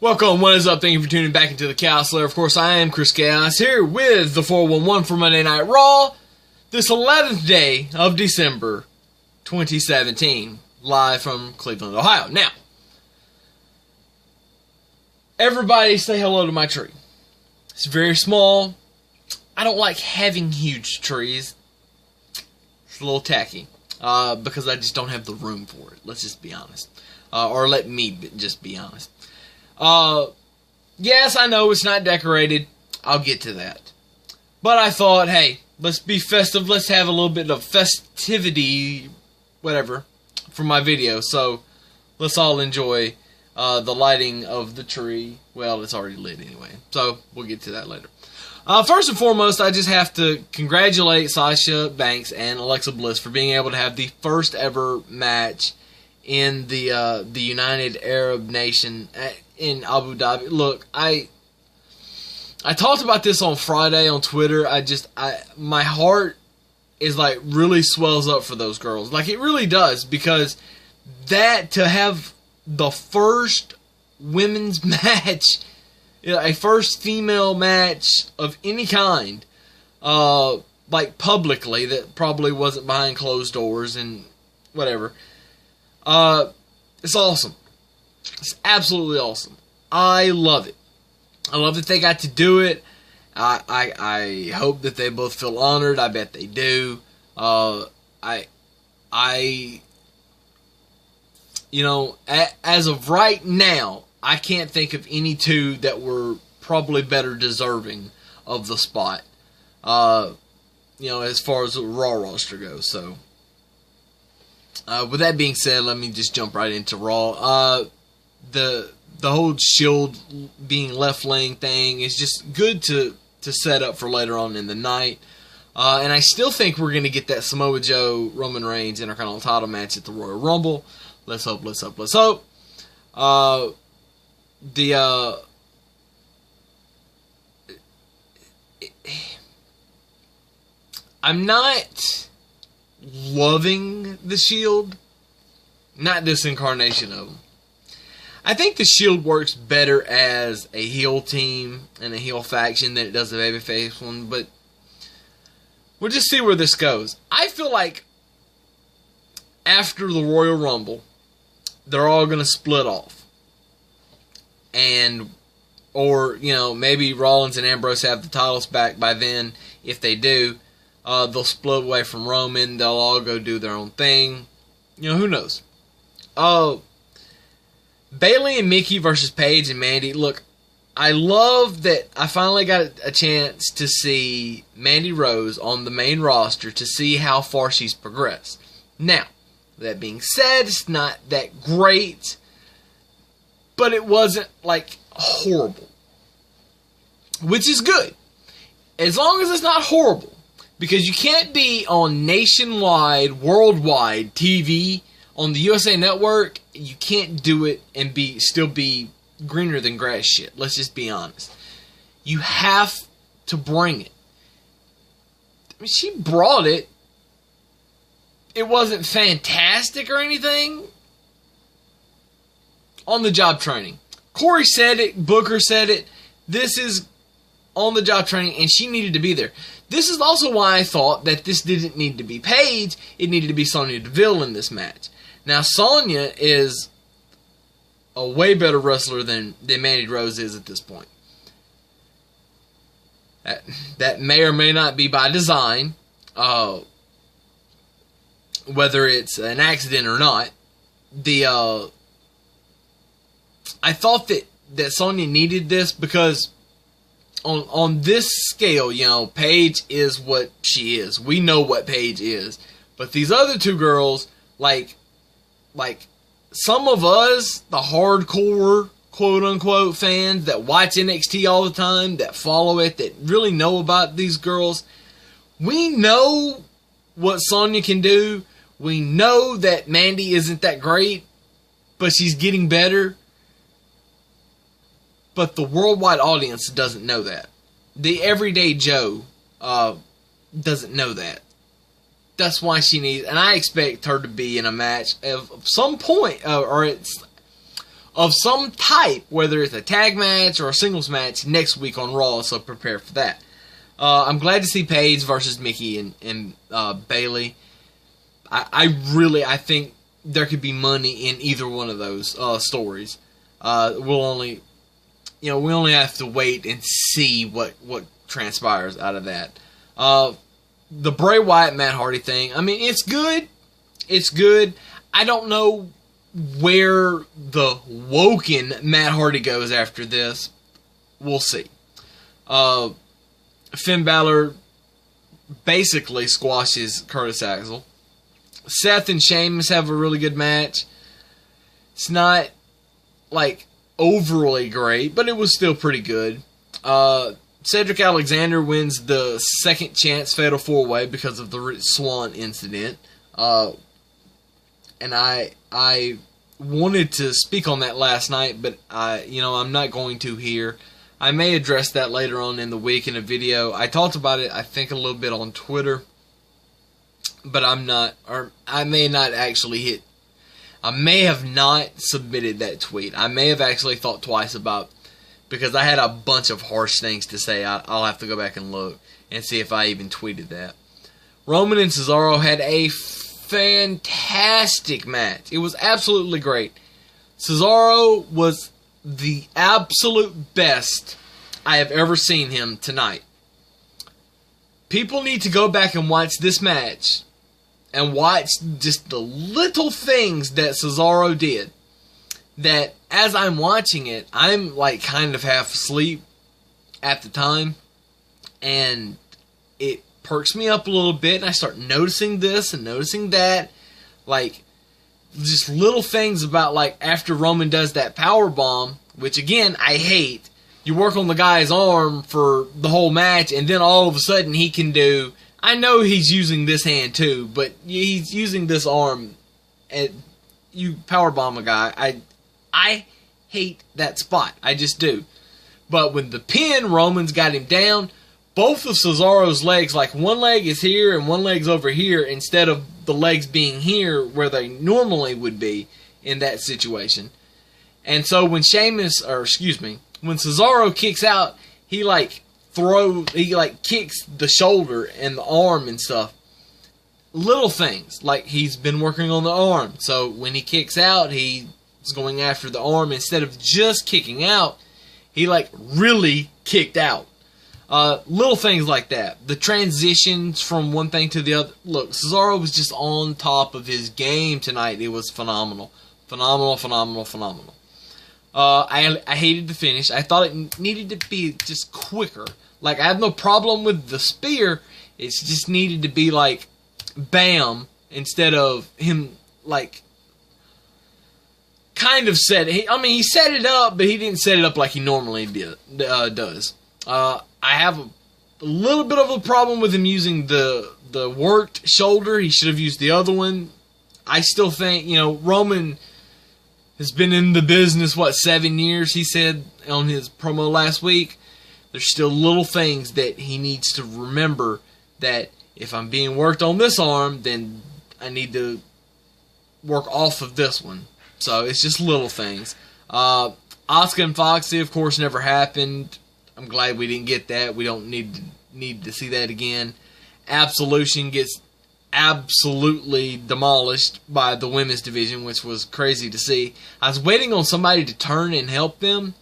Welcome, what is up? Thank you for tuning back into the Chaos Slayer. Of course, I am Chris Chaos here with the 411 for Monday Night Raw. This 11th day of December 2017, live from Cleveland, Ohio. Now, everybody say hello to my tree. It's very small. I don't like having huge trees. It's a little tacky because I just don't have the room for it. Let's just be honest. Or let me just be honest. Yes, I know it's not decorated. I'll get to that. But I thought, hey, let's be festive. Let's have a little bit of festivity, whatever, for my video. So, let's all enjoy the lighting of the tree. Well, it's already lit anyway. So, we'll get to that later. First and foremost, I just have to congratulate Sasha Banks and Alexa Bliss for being able to have the first ever match in the United Arab Nation in Abu Dhabi. Look, I talked about this on Friday on Twitter. My heart is like really swells up for those girls. Like it really does, because that to have the first women's match, a first female match of any kind, like publicly, that probably wasn't behind closed doors and whatever. It's awesome. It's absolutely awesome. I love it. I love that they got to do it. I hope that they both feel honored. I bet they do. You know, as of right now, I can't think of any two that were probably better deserving of the spot. You know, as far as the Raw roster goes. So, with that being said, let me just jump right into Raw. The whole Shield being left laying thing is just good to set up for later on in the night. And I still think we're going to get that Samoa Joe Roman Reigns Intercontinental title match at the Royal Rumble. Let's hope, let's hope, let's hope. I'm not loving the Shield. Not this incarnation of them. I think the Shield works better as a heel team and a heel faction than it does a babyface one, but we'll just see where this goes. I feel like after the Royal Rumble, they're all going to split off. Or, you know, maybe Rollins and Ambrose have the titles back by then. If they do, they'll split away from Roman. They'll all go do their own thing. You know, who knows? Bayley and Mickey versus Paige and Mandy. Look, I love that I finally got a chance to see Mandy Rose on the main roster to see how far she's progressed. Now, that being said, it's not that great, but it wasn't, like, horrible. Which is good. As long as it's not horrible. Because you can't be on nationwide, worldwide TV on the USA Network. You can't do it and still be greener than grass shit. Let's just be honest. You have to bring it. I mean, she brought it. It wasn't fantastic or anything. On the job training. Corey said it. Booker said it. This is on the job training, and she needed to be there. This is also why I thought that this didn't need to be Paige. It needed to be Sonya Deville in this match. Now, Sonya is a way better wrestler than Mandy Rose is at this point. That may or may not be by design, whether it's an accident or not. I thought that Sonya needed this because on this scale, you know, Paige is what she is. We know what Paige is. But these other two girls, like some of us, the hardcore, quote-unquote, fans that watch NXT all the time, that follow it, that really know about these girls, we know what Sonya can do. We know that Mandy isn't that great, but she's getting better. But the worldwide audience doesn't know that. The everyday Joe doesn't know that. That's why she needs, and I expect her to be in a match of some point, of some type, whether it's a tag match or a singles match, next week on Raw, so prepare for that. I'm glad to see Paige versus Mickey and Bayley. I think there could be money in either one of those stories. We only have to wait and see what transpires out of that. The Bray Wyatt Matt Hardy thing, I mean, it's good. It's good. I don't know where the woken Matt Hardy goes after this. We'll see. Finn Balor basically squashes Curtis Axel. Seth and Sheamus have a really good match. It's not, like, overly great, but it was still pretty good. Cedric Alexander wins the second chance Fatal 4-Way because of the Rich Swann incident. And I wanted to speak on that last night, but I'm not going to here. I may address that later on in the week in a video. I talked about it, I think, a little bit on Twitter, but I may not actually I may have not submitted that tweet. I may have actually thought twice about, because I had a bunch of harsh things to say. I'll have to go back and look and see if I even tweeted that. Roman and Cesaro had a fantastic match. It was absolutely great. Cesaro was the absolute best I have ever seen him tonight. People need to go back and watch this match and watch just the little things that Cesaro did. That as I'm watching it, I'm like kind of half asleep at the time, and it perks me up a little bit, and I start noticing this and noticing that, like just little things about, like, after Roman does that power bomb, which again I hate. You work on the guy's arm for the whole match, and then all of a sudden he can do, I know he's using this hand too, but he's using this arm, and you power bomb a guy. I hate that spot. I just do. But when the pin, Roman's got him down, both of Cesaro's legs, like one leg is here and one leg's over here, instead of the legs being here where they normally would be in that situation. And so when when Cesaro kicks out, he kicks the shoulder and the arm and stuff. Little things, like he's been working on the arm. So when he kicks out, he's going after the arm instead of just kicking out. He really kicked out. Little things like that. The transitions from one thing to the other. Look, Cesaro was just on top of his game tonight. It was phenomenal. Phenomenal, phenomenal, phenomenal. I hated the finish. I thought it needed to be just quicker. Like, I have no problem with the spear. It just needed to be like, bam, instead of him, like, kind of set it. He set it up, but he didn't set it up like he normally does. I have a little bit of a problem with him using the worked shoulder. He should have used the other one. I still think, Roman has been in the business, 7 years, he said on his promo last week. There's still little things that he needs to remember, that if I'm being worked on this arm, then I need to work off of this one. So it's just little things. Asuka and Foxy, of course, never happened. I'm glad we didn't get that. We don't need to see that again. Absolution gets absolutely demolished by the women's division, which was crazy to see. I was waiting on somebody to turn and help them.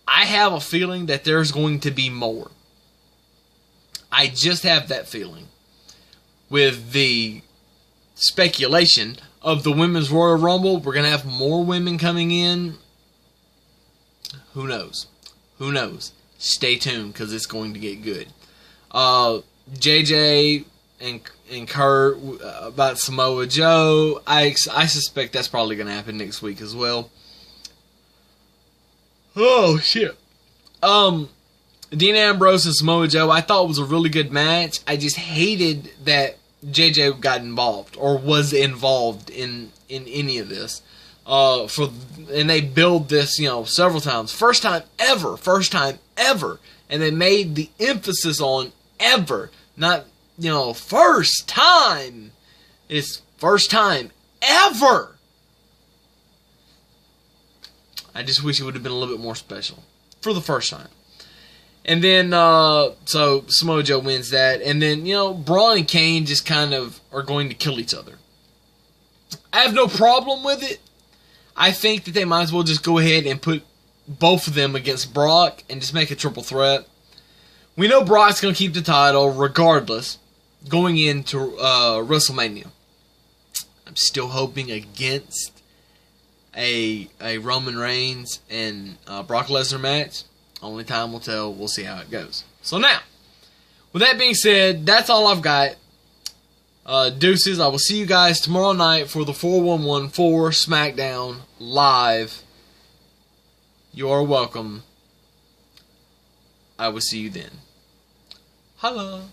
I have a feeling that there's going to be more. I just have that feeling. With the speculation of the Women's Royal Rumble, we're going to have more women coming in. Who knows? Who knows? Stay tuned, because it's going to get good. JJ and Kurt about Samoa Joe. I suspect that's probably going to happen next week as well. Oh, shit. Dean Ambrose and Samoa Joe, I thought was a really good match. I just hated that JJ got involved, or was involved in any of this. And they build this, several times. First time ever. And they made the emphasis on ever. Not, first time. It's first time ever. I just wish it would have been a little bit more special for the first time. And then, so Samoa Joe wins that. And then, you know, Braun and Kane just kind of are going to kill each other. I have no problem with it. I think that they might as well just go ahead and put both of them against Brock and just make a triple threat. We know Brock's going to keep the title regardless going into WrestleMania. I'm still hoping against a Roman Reigns and Brock Lesnar match. Only time will tell. We'll see how it goes. So now, with that being said, that's all I've got. Deuces. I will see you guys tomorrow night for the 4114 SmackDown Live. You are welcome. I will see you then. Holla.